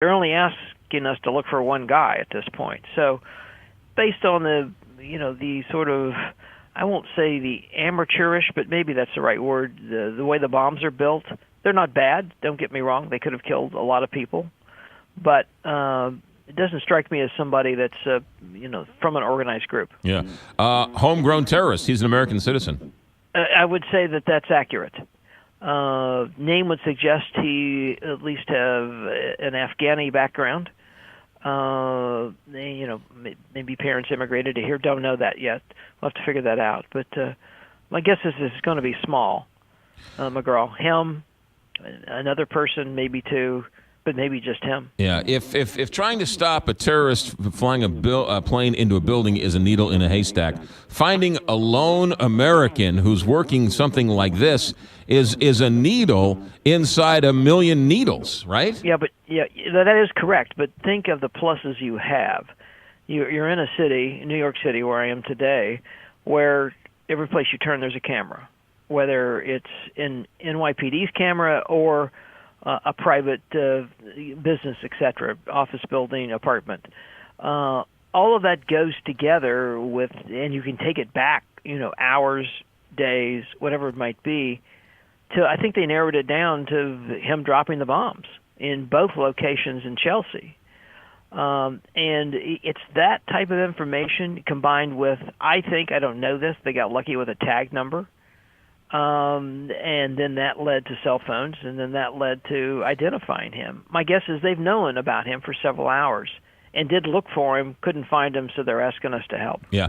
They're only asking us to look for one guy at this point. So based on the sort of, I won't say the amateurish, but maybe that's the right word, the way the bombs are built, they're not bad. Don't get me wrong. They could have killed a lot of people. But it doesn't strike me as somebody that's, from an organized group. Yeah. Homegrown terrorist. He's an American citizen. I would say that that's accurate. Name would suggest he at least have an Afghani background. Maybe parents immigrated to here. Don't know that yet. We'll have to figure that out. But my guess is it's going to be small. McGraw, him, another person, maybe two, but maybe just him. Yeah. If trying to stop a terrorist flying a plane into a building is a needle in a haystack, finding a lone American who's working something like this is a needle inside a million needles, right? Yeah, that is correct. But think of the pluses you have. You're in a city, New York City, where I am today, where every place you turn there's a camera, whether it's in NYPD's camera or a private business, etc., office building, apartment. All of that goes together with, and you can take it back, hours, days, whatever it might be, to, I think they narrowed it down to him dropping the bombs in both locations in Chelsea. And it's that type of information combined with, I don't know this, they got lucky with a tag number. And then that led to cell phones, and then that led to identifying him. My guess is they've known about him for several hours and did look for him, couldn't find him, so they're asking us to help. Yeah,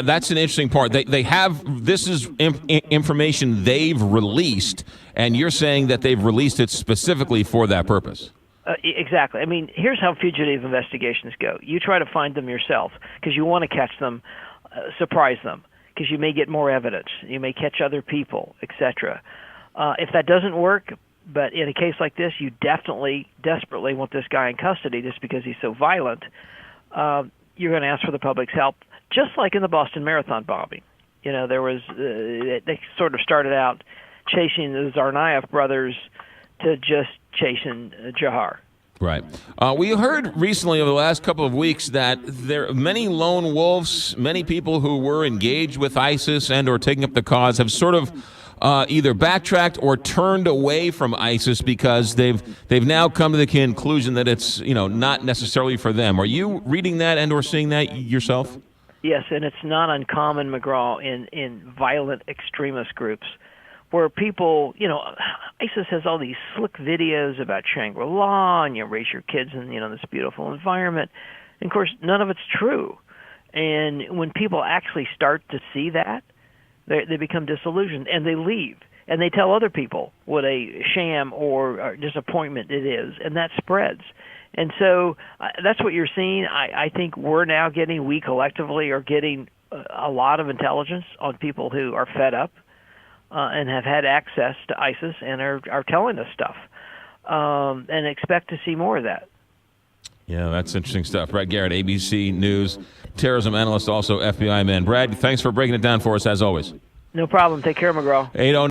that's an interesting part. They have, this is information they've released, and you're saying that they've released it specifically for that purpose. Exactly. I mean, here's how fugitive investigations go. You try to find them yourself because you want to catch them, surprise them, because you may get more evidence. You may catch other people, etc. If that doesn't work, but in a case like this, you desperately want this guy in custody just because he's so violent, you're going to ask for the public's help, just like in the Boston Marathon bombing. There was they sort of started out chasing the Tsarnaev brothers to just chasing Jahar. Right. We heard recently over the last couple of weeks that there are many lone wolves, many people who were engaged with ISIS and or taking up the cause have sort of either backtracked or turned away from ISIS because they've now come to the conclusion that it's not necessarily for them. Are you reading that and or seeing that yourself? Yes, and it's not uncommon, McGraw, in violent extremist groups where people, ISIS has all these slick videos about Shangri-La and raise your kids in, this beautiful environment. And, of course, none of it's true. And when people actually start to see that, they become disillusioned and they leave. And they tell other people what a sham or disappointment it is, and that spreads. And so that's what you're seeing. I think we collectively are getting a lot of intelligence on people who are fed up and have had access to ISIS and are telling us stuff, and expect to see more of that. Yeah, that's interesting stuff. Brad Garrett, ABC News, terrorism analyst, also FBI man. Brad, thanks for breaking it down for us, as always. No problem. Take care, McGraw. 809